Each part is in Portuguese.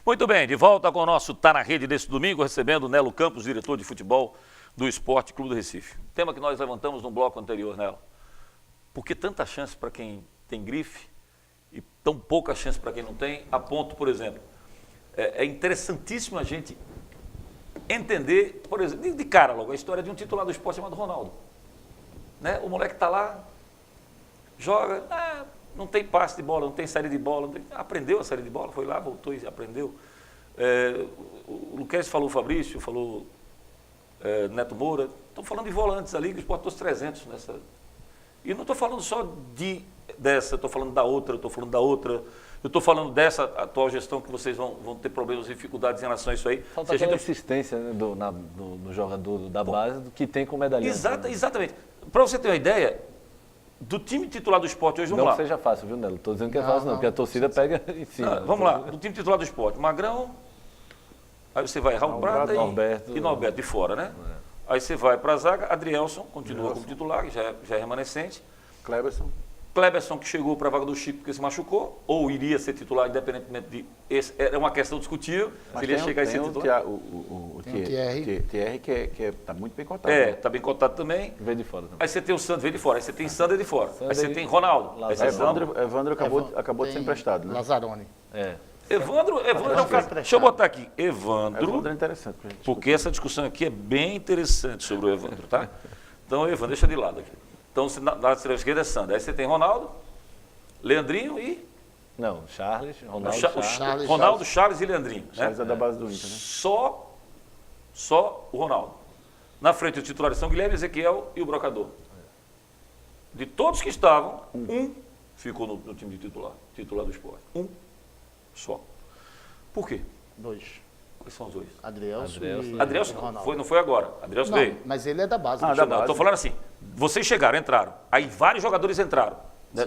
Muito bem, de volta com o nosso Tá na Rede desse domingo, recebendo o Nelo Campos, diretor de futebol do Esporte Clube do Recife. Tema que nós levantamos no bloco anterior, Nelo. Por que tanta chance para quem tem grife e tão pouca chance para quem não tem? A ponto, por exemplo, é interessantíssimo a gente entender, por exemplo, de cara logo, a história de um titular do esporte chamado Ronaldo. Né? O moleque está lá, joga, não tem passe de bola, não tem saída de bola, aprendeu a saída de bola, foi lá, voltou e aprendeu. O Luquez falou, o Fabrício, falou Neto Moura, estão falando de volantes ali, que o Sport trouxe 300 nessa. E não estou falando só dessa, estou falando da outra, estou falando da outra, eu estou falando dessa atual gestão que vocês vão ter problemas e dificuldades em relação a isso aí. Falta aquela insistência, né, do jogador da base do que tem com medalhista. Exatamente. Para você ter uma ideia, do time titular do Sport hoje, vamos lá. Não seja fácil, viu, Nelo? Estou dizendo que é fácil não, porque a torcida pega em cima. Vamos lá, do time titular do Sport, Magrão, aí você vai Raul Prata e Norberto de fora, né? Aí você vai para a zaga, Adrielson continua como titular, que já é remanescente. Kleberson, que chegou para a vaga do Chico porque se machucou, ou iria ser titular independentemente de... Era uma questão discutível, se ele ia chegar e ser titular. O TR que está muito bem cotado. Está bem cotado também. Veio de fora também. Aí você tem o Sandro, veio de fora. Aí você tem Sander de fora. Aí você tem Ronaldo. Evandro acabou de ser emprestado, né? Lazarone. Evandro é um cara... Deixa eu botar aqui. Evandro é interessante pra gente. Porque essa discussão aqui é bem interessante sobre o Evandro, tá? Então, Evandro, deixa de lado aqui. Então, na lateral esquerda é Sander. Aí você tem Ronaldo, Leandrinho e... Não, Charles, Ronaldo, Charles e Leandrinho. Charles é da base do Inter, né? Só o Ronaldo. Na frente, os titulares são Guilherme, Ezequiel e o Brocador. De todos que estavam, um ficou no time de titular do Sport. Um só. Por quê? 2. Quais são os dois? Adrielson não foi agora. Adrielson veio. Mas ele é da base. Estou falando assim, vocês chegaram, entraram. Aí vários jogadores entraram.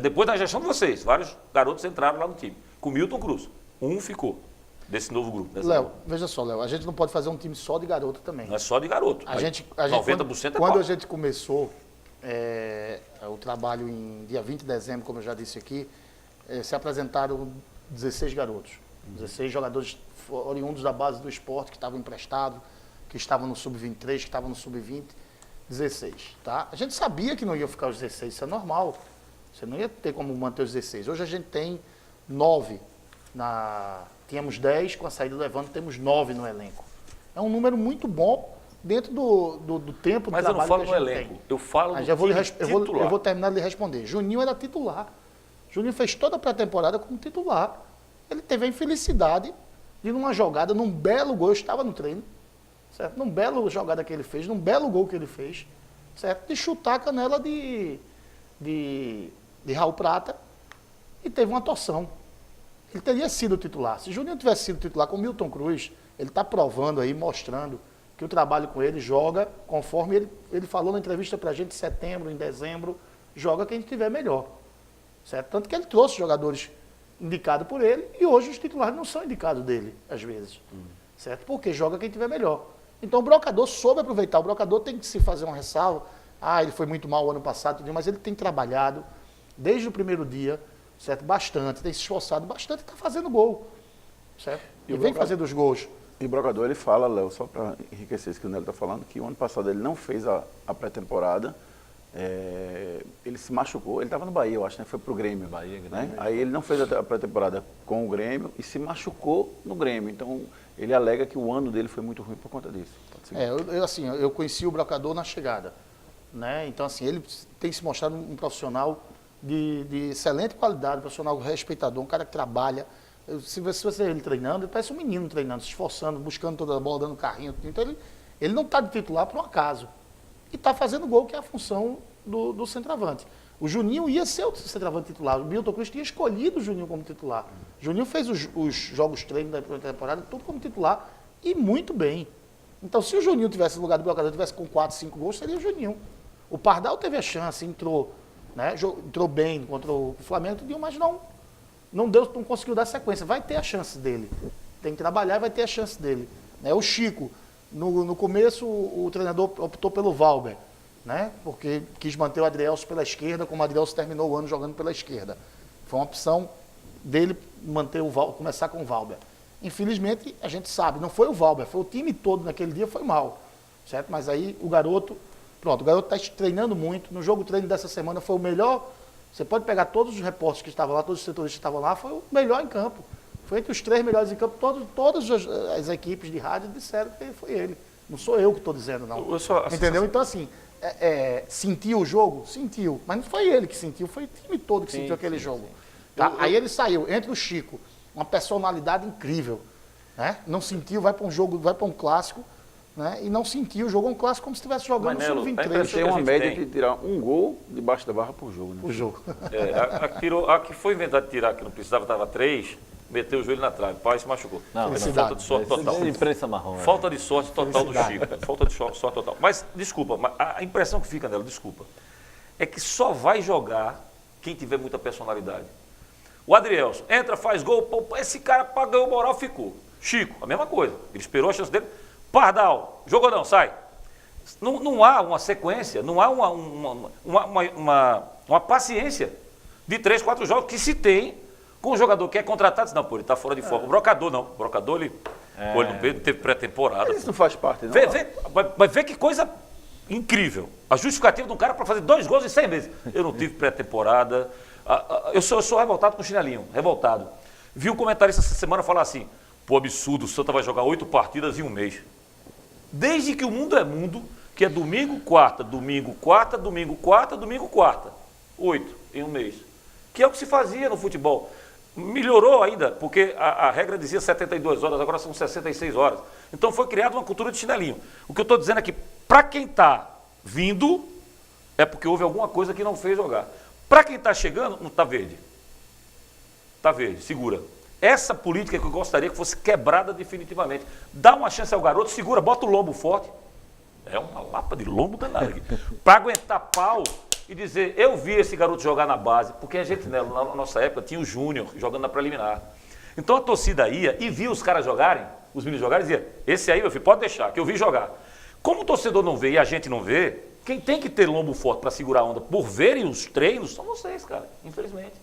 Depois da gestão de vocês, vários garotos entraram lá no time. Com Milton Cruz. Um ficou desse novo grupo. Léo, veja só, Léo, a gente não pode fazer um time só de garoto também. Não é só de garoto. 90% quando a gente começou o trabalho em dia 20 de dezembro, como eu já disse aqui, se apresentaram 16 garotos. 16 jogadores oriundos da base do esporte, que estavam emprestados, que estavam no sub-23, que estavam no sub-20, 16. Tá? A gente sabia que não ia ficar os 16, isso é normal. Você não ia ter como manter os 16. Hoje a gente tem 9. Tínhamos 10, com a saída do Evandro temos 9 no elenco. É um número muito bom dentro do tempo do trabalho que a gente tem. Mas eu não falo no elenco, eu falo no time titular. Eu vou terminar de responder. Juninho era titular. Juninho fez toda a pré-temporada como titular. Ele teve a infelicidade de, numa jogada, num belo gol, eu estava no treino, certo? Num belo jogada que ele fez, num belo gol que ele fez, certo? De chutar a canela de Raul Prata e teve uma torção. Ele teria sido titular. Se Juninho tivesse sido titular com Milton Cruz, ele está provando aí, mostrando que o trabalho com ele joga conforme ele falou na entrevista para a gente em setembro, em dezembro, joga quem estiver melhor. Certo? Tanto que ele trouxe jogadores indicados por ele e hoje os titulares não são indicados dele, às vezes. Certo? Porque joga quem estiver melhor. Então o Brocador soube aproveitar. O Brocador tem que se fazer uma ressalva. Ele foi muito mal o ano passado, mas ele tem trabalhado desde o primeiro dia, certo? Bastante, tem se esforçado bastante e está fazendo gol. Certo? E vem fazendo os gols. E o Brocador, ele fala, Léo, só para enriquecer isso que o Nelo está falando, que o ano passado ele não fez a pré-temporada. Ele se machucou, ele estava no Bahia, eu acho, né? Foi pro Grêmio. Né? Aí ele não fez a pré-temporada com o Grêmio e se machucou no Grêmio. Então, ele alega que o ano dele foi muito ruim por conta disso. Eu conheci o Brocador na chegada. Né? Então, assim, ele tem se mostrado um profissional de excelente qualidade, um profissional respeitador, um cara que trabalha. Se você vê ele treinando, ele parece um menino treinando, se esforçando, buscando toda a bola, dando carrinho. Então, ele não está de titular por um acaso. E está fazendo gol, que é a função do centroavante. O Juninho ia ser o centroavante titular. O Milton Cruz tinha escolhido o Juninho como titular. O Juninho fez os jogos treino da temporada, tudo como titular, e muito bem. Então, se o Juninho tivesse no lugar do Brocador, tivesse com 4, 5 gols, seria o Juninho. O Pardal teve a chance, entrou bem contra o Flamengo, mas não conseguiu dar sequência. Vai ter a chance dele. Tem que trabalhar e vai ter a chance dele. O Chico, no começo, o treinador optou pelo Valber, né? Porque quis manter o Adrielson pela esquerda, como o Adrielson terminou o ano jogando pela esquerda. Foi uma opção dele começar com o Valber. Infelizmente, a gente sabe, não foi o Valber, foi o time todo naquele dia, foi mal, certo? Mas aí o garoto está treinando muito, no jogo treino dessa semana foi o melhor, você pode pegar todos os repórteres que estavam lá, todos os setoristas que estavam lá, foi o melhor em campo. Foi entre os 3 melhores em campo, todas as equipes de rádio disseram que foi ele. Não sou eu que estou dizendo, não. Entendeu? Então, assim, sentiu o jogo? Sentiu. Mas não foi ele que sentiu, foi o time todo que sentiu aquele jogo. Tá? Aí ele saiu, entre o Chico, uma personalidade incrível. Né? Não sentiu, vai para um jogo, vai para um clássico, né? E não sentiu, jogou um clássico como se estivesse jogando no Sub-23. Tem uma média de tirar um gol debaixo da barra por jogo. Né? O jogo. A que foi inventada de tirar, que não precisava, estava 3, meteu o joelho na trave, o pai se machucou. Não, falta de sorte total. Imprensa marrom. Falta de sorte total do Chico. Falta de sorte total. Mas, desculpa, a impressão que fica nela, desculpa, é que só vai jogar quem tiver muita personalidade. O Adrielson entra, faz gol, pô, esse cara pagou o moral, ficou. Chico, a mesma coisa. Ele esperou a chance dele. Pardal, jogou não, sai. Não há uma sequência, não há uma paciência de 3, 4 jogos que se tem com um jogador que é contratado. Não, pô, ele está fora de forma. O Brocador não. O Brocador, ele não teve pré-temporada. Isso não faz parte, não. Mas vê que coisa incrível. A justificativa de um cara para fazer 2 gols em 100 meses. Eu não tive pré-temporada. Eu sou revoltado com o chinelinho, revoltado. Vi um comentarista essa semana falar assim, pô, absurdo, o Santa vai jogar 8 partidas em um mês. Desde que o mundo é mundo, que é domingo, quarta, domingo, quarta, domingo, quarta, domingo, quarta. 8 em um mês. Que é o que se fazia no futebol. Melhorou ainda, porque a regra dizia 72 horas, agora são 66 horas. Então foi criada uma cultura de chinelinho. O que eu estou dizendo é que, para quem está vindo, é porque houve alguma coisa que não fez jogar. Para quem está chegando, não está verde. Está verde, segura. Essa política que eu gostaria que fosse quebrada definitivamente. Dá uma chance ao garoto, segura, bota o lombo forte. É uma lapa de lombo danada aqui. Para aguentar pau e dizer, eu vi esse garoto jogar na base, porque a gente, né, na nossa época, tinha o Júnior jogando na preliminar. Então a torcida ia e via os caras jogarem, os meninos jogarem, e dizia, esse aí, meu filho, pode deixar, que eu vi jogar. Como o torcedor não vê e a gente não vê, quem tem que ter lombo forte para segurar a onda por verem os treinos são vocês, cara, infelizmente.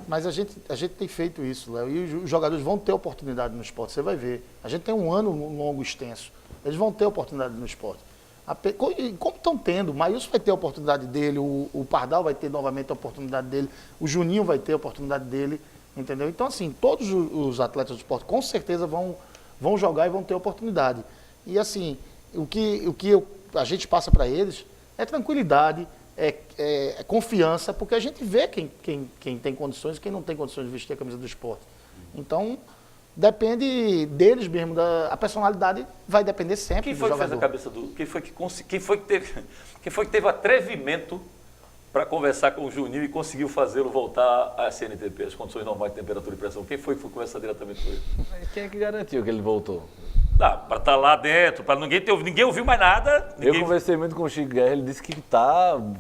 Mas a gente tem feito isso, Léo, e os jogadores vão ter oportunidade no esporte, você vai ver. A gente tem um ano longo extenso, eles vão ter oportunidade no esporte. Como estão tendo, o Maílson vai ter a oportunidade dele, o Pardal vai ter novamente a oportunidade dele, o Juninho vai ter a oportunidade dele, entendeu? Então, assim, todos os atletas do esporte com certeza vão jogar e vão ter oportunidade. E, assim, a gente passa para eles é tranquilidade, é confiança, porque a gente vê quem tem condições e quem não tem condições de vestir a camisa do esporte. Então, depende deles mesmo, a personalidade vai depender sempre Quem do foi que jogador. fez a cabeça do... Quem foi que teve atrevimento para conversar com o Juninho e conseguiu fazê-lo voltar à CNTP, as condições normais de temperatura e pressão? Quem foi que foi conversar diretamente com ele? Quem é que garantiu que ele voltou? Para estar lá dentro, para ninguém ouviu mais nada. Eu conversei muito com o Chico Guerra, ele disse que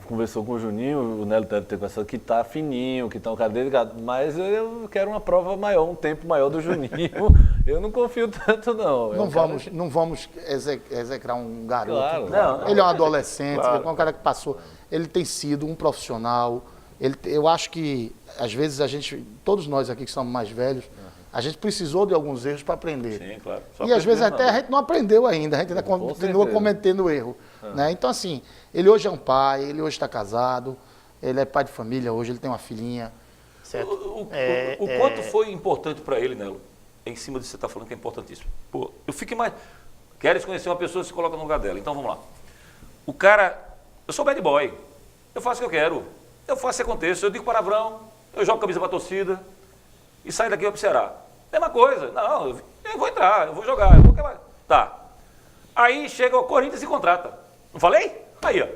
conversou com o Juninho, o Nelo deve ter conversado, que tá fininho, que tá um cara delicado, mas eu quero uma prova maior, um tempo maior do Juninho. Eu não confio tanto, não. Não vamos execrar um garoto. Claro. Não, Ele é um adolescente, claro. é um cara que passou. Ele tem sido um profissional. Eu acho que, às vezes, todos nós aqui que somos mais velhos, a gente precisou de alguns erros para aprender. Sim, claro. E às vezes até a gente não aprendeu ainda, a gente ainda continua certeza. cometendo erro. Né? Então, assim, ele hoje é um pai, ele hoje está casado, ele é pai de família hoje, ele tem uma filhinha. Certo? O quanto foi importante para ele, Nelo, em cima disso que você está falando, que é importantíssimo. Pô, eu fico mais... Queres conhecer uma pessoa, se coloca no lugar dela. Então, vamos lá. O cara... Eu sou bad boy. Eu faço o que eu quero. Eu faço o que aconteça. Eu digo palavrão, eu jogo camisa para a torcida e saio daqui para o Ceará. Mesma coisa. Não, eu vou entrar, eu vou jogar. Tá. Aí chega o Corinthians e contrata. Não falei? Aí, ó.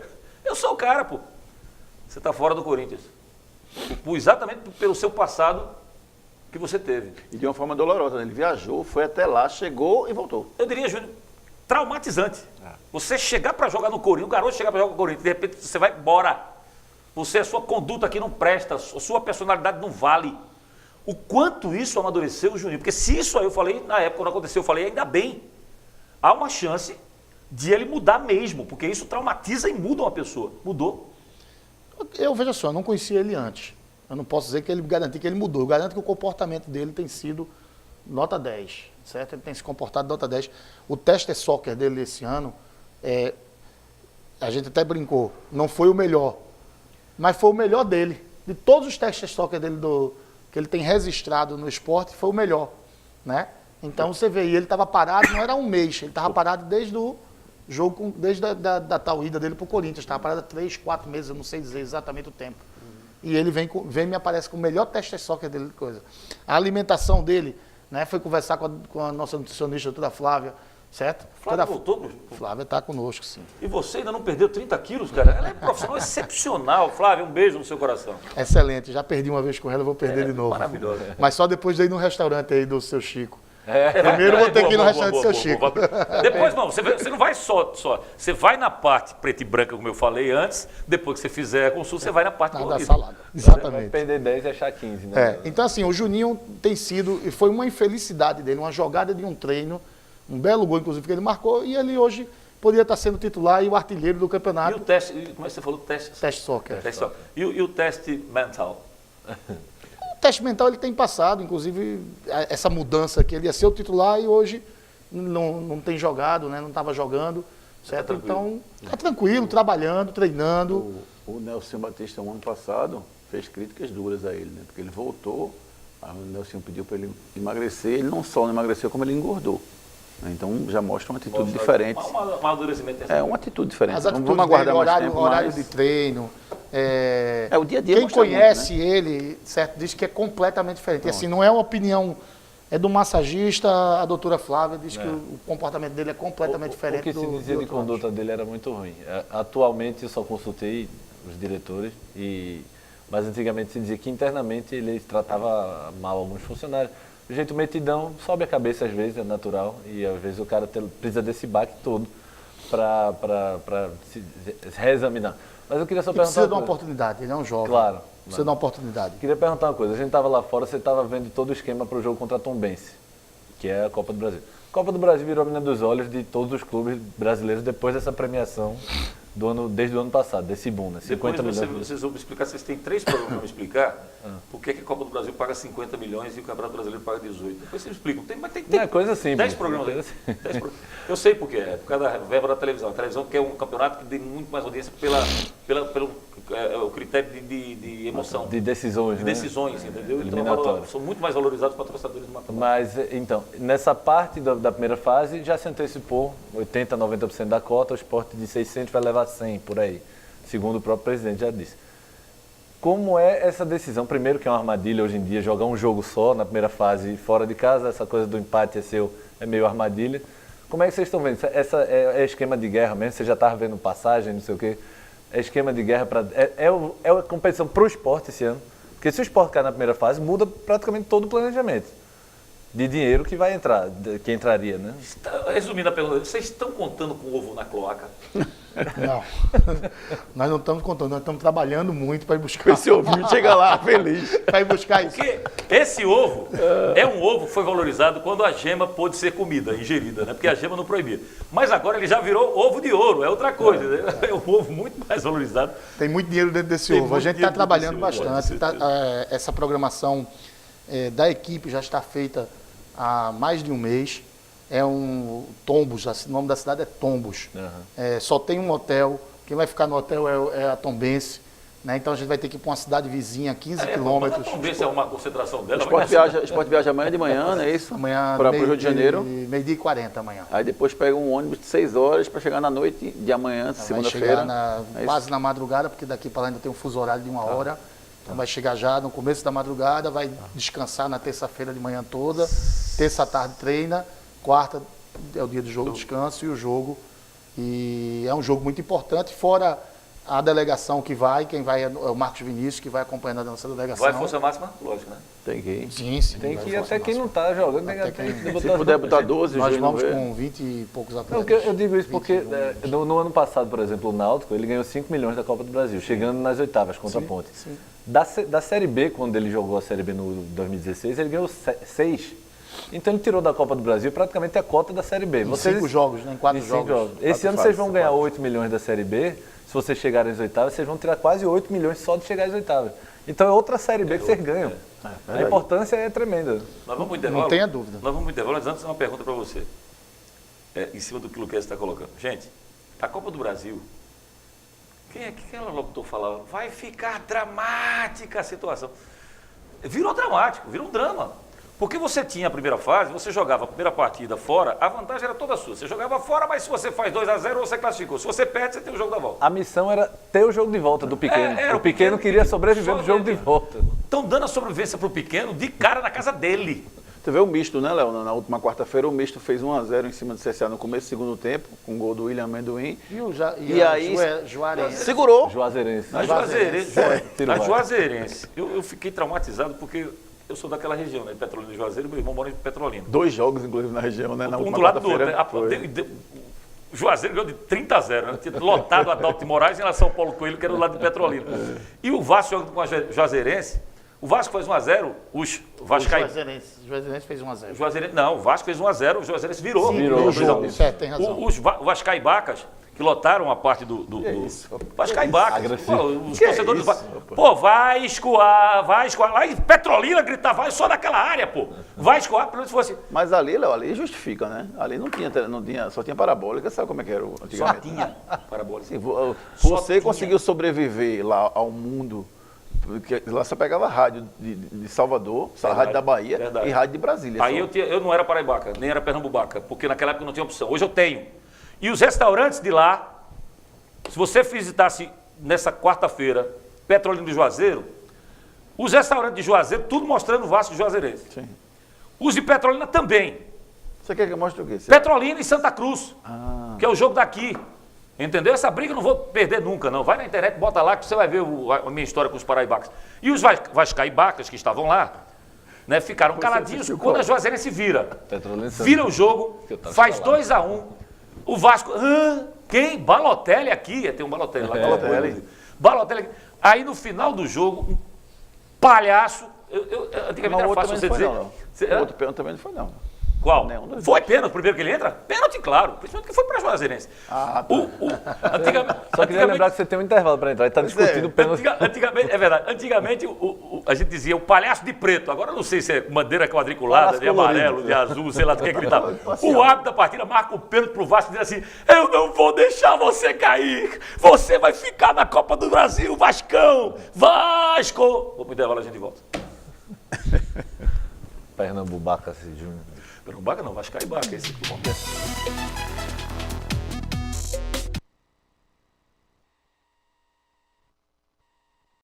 Eu sou o cara, pô. Você está fora do Corinthians. Exatamente pelo seu passado que você teve. E de uma forma dolorosa, né? Ele viajou, foi até lá, chegou e voltou. Eu diria, Júnior, traumatizante. Você chegar para jogar no Corinthians, o garoto chegar para jogar no Corinthians, de repente você vai embora. A sua conduta aqui não presta, a sua personalidade não vale. O quanto isso amadureceu o Juninho. Porque se isso aí eu falei, na época quando aconteceu, eu falei, ainda bem. Há uma chance de ele mudar mesmo, porque isso traumatiza e muda uma pessoa. Mudou. Eu, veja só, eu não conhecia ele antes. Eu não posso dizer que ele garantir que ele mudou. Eu garanto que o comportamento dele tem sido nota 10, certo? Ele tem se comportado nota 10. O Tester Soccer dele esse ano, a gente até brincou, não foi o melhor, mas foi o melhor dele. De todos os Tester Soccer dele que ele tem registrado no esporte, foi o melhor, né? Então você vê, e ele estava parado, não era um mês, ele estava parado desde o jogo, desde da tal ida dele para o Corinthians, estava parado há 3, 4 meses, eu não sei dizer exatamente o tempo. E ele vem e me aparece com o melhor Tester Soccer dele. Coisa. A alimentação dele, né, foi conversar com a nossa nutricionista, a doutora Flávia, certo? Flávia voltou? Flávia está conosco, sim. E você ainda não perdeu 30 quilos, cara? Ela é profissional excepcional. Flávia, um beijo no seu coração. Excelente, já perdi uma vez com ela, vou perder de novo. Maravilhosa. Mas só depois de ir no restaurante aí do seu Chico. Primeiro vou ter que ir no restaurante do seu Chico. Depois não, você não vai só. Você vai na parte preta e branca, como eu falei antes, depois que você fizer a consulta, você vai na parte Da colorida. salada. Vai Exatamente. perder 10 e achar 15, né? Então assim, o Juninho tem sido, e foi uma infelicidade dele, uma jogada de um treino, um belo gol, inclusive, que ele marcou, e ele hoje poderia estar sendo titular e o artilheiro do E campeonato. o teste, como é que você falou? Teste Soccer. soccer. E o teste mental? O teste mental ele tem passado, inclusive essa mudança que ele ia ser o titular e hoje não tem jogado, né? Não estava jogando, certo? tranquilo. Então, está tranquilo, trabalhando, treinando. O Nelson Batista, um ano passado, fez críticas duras a ele, né? Porque ele voltou, aí o Nelson pediu para ele emagrecer, ele não só não emagreceu, como ele engordou. Né? Então já mostra uma atitude diferente. Um amadurecimento. É uma atitude diferente. As atitudes Vamos aguardar dele, mais tempo, horário mas de treino. o dia a dia Quem mostra conhece muito, né? ele, certo, diz que é completamente diferente. E assim, não é uma opinião, é do massagista, a doutora Flávia diz que o comportamento dele é completamente diferente O que se do dizia de outro conduta dele era muito ruim. Atualmente eu só consultei os diretores, mas antigamente se dizia que internamente ele tratava mal alguns funcionários. O jeito metidão sobe a cabeça às vezes, é natural, e às vezes o cara precisa desse baque todo para se reexaminar. Mas eu queria só E perguntar precisa de uma coisa. oportunidade, ele é um jovem. Claro. Precisa de uma oportunidade. Eu queria perguntar uma coisa. A gente estava lá fora, você estava vendo todo o esquema para o jogo contra a Tombense, que é a Copa do Brasil. A Copa do Brasil virou a menina dos olhos de todos os clubes brasileiros depois dessa premiação desde o ano passado, desse boom, né? 50 Depois milhões. vocês vão me explicar, vocês têm 3 programas para me explicar por que a Copa do Brasil paga 50 milhões e o Campeonato Brasileiro paga 18. Depois vocês explicam. Mas tem Não, é coisa simples. 10 programas aí. 10 programas. Eu sei por quê, é por causa da verba da televisão. A televisão quer um campeonato que dê muito mais audiência pelo o critério de emoção. De decisões, De né? decisões, entendeu? Eliminatórias. Então são muito mais valorizados os patrocinadores do mata-mata. Mas, então, nessa parte da primeira fase, já se antecipou 80%, 90% da cota, o Sport de 600 vai levar 100 por aí, segundo o próprio presidente já disse. Como é essa decisão? Primeiro que é uma armadilha hoje em dia, jogar um jogo só na primeira fase fora de casa, essa coisa do empate é meio armadilha. Como é que vocês estão vendo? Essa é esquema de guerra mesmo? Você já estava vendo passagem, não sei o quê? É esquema de guerra para... É uma competição para o esporte esse ano. Porque se o esporte cair na primeira fase, muda praticamente todo o planejamento de dinheiro que vai entrar, que entraria, né? Resumindo a pergunta, vocês estão contando com o ovo na cloaca? Não. Nós não estamos contando, nós estamos trabalhando muito para ir buscar. Esse ouvinte chega lá feliz. É Para ir buscar isso. Porque esse ovo é um ovo que foi valorizado quando a gema pôde ser comida, ingerida, né? Porque a gema não proibia. Mas agora ele já virou ovo de ouro, é outra coisa. Né? É um ovo muito mais valorizado. Tem muito dinheiro dentro desse Tem ovo. A muito gente está dinheiro trabalhando dentro desse ovo, bastante. com certeza. Essa programação da equipe já está feita há mais de um mês. É um Tombos, o nome da cidade é Tombos. Só tem um hotel. Quem vai ficar no hotel é a Tombense. Né? Então a gente vai ter que ir para uma cidade vizinha, 15 quilômetros. Vamos ver se é uma concentração O dela. Esporte viaja amanhã de manhã, não é isso? Amanhã, Para o Rio de Janeiro. Meio-dia e 40 amanhã. Aí depois pega um ônibus de 6 horas para chegar na noite de amanhã, Vai segunda-feira. chegar É isso? quase na madrugada, porque daqui para lá ainda tem um fuso horário de 1 hora. Então vai chegar já no começo da madrugada, vai descansar na terça-feira de manhã toda. Terça à tarde treina, quarta é o dia do jogo, descanso e o jogo. E é um jogo muito importante, fora a delegação que vai, quem vai é o Marcos Vinícius, que vai acompanhando a nossa delegação. Vai força máxima? Lógico, né? Tem que ir. Sim, sim. Tem vai que ir força até quem não máxima. está jogando, tem Até que quem- Se puder botar 12, o Nós juiz não vamos vê. com 20 e poucos Não, atletas. porque eu digo isso porque no ano passado, por exemplo, o Náutico, ele ganhou 5 milhões da Copa do Brasil, chegando nas oitavas contra a Ponte. sim. Da Série B, quando ele jogou a Série B no 2016, ele ganhou 6. Então ele tirou da Copa do Brasil praticamente a cota da Série B. Em 5 jogos, né? Em 4 Em 5 jogos. Esse ano fases, vocês vão ganhar 8 milhões da Série B. Se vocês chegarem às oitavas, vocês vão tirar quase 8 milhões só de chegar às oitavas. Então é outra Série B que vocês ganham. A verdade. importância é tremenda. Nós vamos pro intervalo. Não tenha dúvida. Nós vamos pro intervalo, mas antes uma pergunta para você. Em cima do que o Luquez está colocando. Gente, a Copa do Brasil, que aquela locutor falava? Vai ficar dramática a situação. Virou dramático, virou um drama. Porque você tinha a primeira fase, você jogava a primeira partida fora, a vantagem era toda sua. Você jogava fora, mas se você faz 2-0, você classificou. Se você perde, você tem o jogo da volta. A missão era ter o jogo de volta do pequeno. Era o pequeno queria sobreviver só no jogo de volta. Estão dando a sobrevivência para o pequeno de cara na casa dele. Você vê o misto, né, Léo? Na última quarta-feira, o misto fez 1-0 em cima do CSA no começo do segundo tempo, com o gol do William Amendoim. E aí, Juarez. segurou. Juazeirense. A Juazeirense, Tiro a vai. Juazeirense. Eu fiquei traumatizado porque eu sou daquela região, né? Petrolina e Juazeiro, meu irmão mora em Petrolina. 2 jogos, inclusive, na região, né? Na Um última do lado do outro. quarta-feira. Né? O Juazeiro ganhou de 30-0, né? Tinha lotado a Adalto de Moraes em relação ao Paulo Coelho, que era do lado de Petrolina. E o Vasco jogando com a Juazeirense. O Vasco faz 1-0, o Juazeirense fez 1-0. Juazeirense, não, o Vasco fez 1-0, o Juazeirense virou. Sim, virou. 2-1. Certo, tem razão. Os Vascaibacas, que lotaram a parte do isso, rapaz? Vascaibacas. Agressivo. Pô, os torcedores do Vasco. Pô, vai escoar. Lá em Petrolina gritava, vai só naquela área, pô. Vai escoar, pelo menos fosse. Mas ali, Léo, ali justifica, né? Ali não tinha, só tinha parabólica, sabe como é que era Só antigamente? tinha parabólica. Sim, Só você tinha. conseguiu sobreviver lá ao mundo, porque lá só pegava rádio de Salvador, rádio da Bahia verdade. e rádio de Brasília. Aí só. eu não era paraibaca, nem era pernambubaca, porque naquela época não tinha opção. Hoje eu tenho. E os restaurantes de lá, se você visitasse nessa quarta-feira Petrolina de Juazeiro, os restaurantes de Juazeiro, tudo mostrando o Vasco Juazeirense. Sim. Os de Petrolina também. Você quer que eu mostre o quê? Petrolina e Santa Cruz, que é o jogo daqui. Entendeu? Essa briga eu não vou perder nunca, não. Vai na internet, bota lá que você vai ver a minha história com os paraibacas. E os vascaibacas que estavam lá, né, ficaram caladinhos assistiu quando qual? a Juazeirense vira. Petrolina e Santa Vira o jogo, Que eu tava faz falando. 2-1. O Vasco, quem? Balotelli aqui. Tem um Balotelli lá. Balotelli aqui. Aí no final do jogo, um palhaço. Antigamente Mas o era outro fácil você também dizer. não foi, não. O outro pênalti também não foi, não. Qual? Nenhum dos Foi pênalti, primeiro que ele entra? Pênalti, claro. Principalmente que foi para a Juazeirense. Ah, tá. Só queria lembrar que você tem um intervalo para entrar. Ele está discutindo o pênalti. Antigamente, é verdade, antigamente a gente dizia o palhaço de preto, agora eu não sei se é bandeira quadriculada, Palhaço de amarelo, colorido. de azul, sei lá do que ele estava. Parcial. O árbitro da partida marca o pênalti pro Vasco e diz assim, eu não vou deixar você cair, você vai ficar na Copa do Brasil, Vascão, Vasco! Vou pro intervalo, a gente volta. Pernambubaca, Júnior. Pernambuco não, Vascaibacas, esse clube.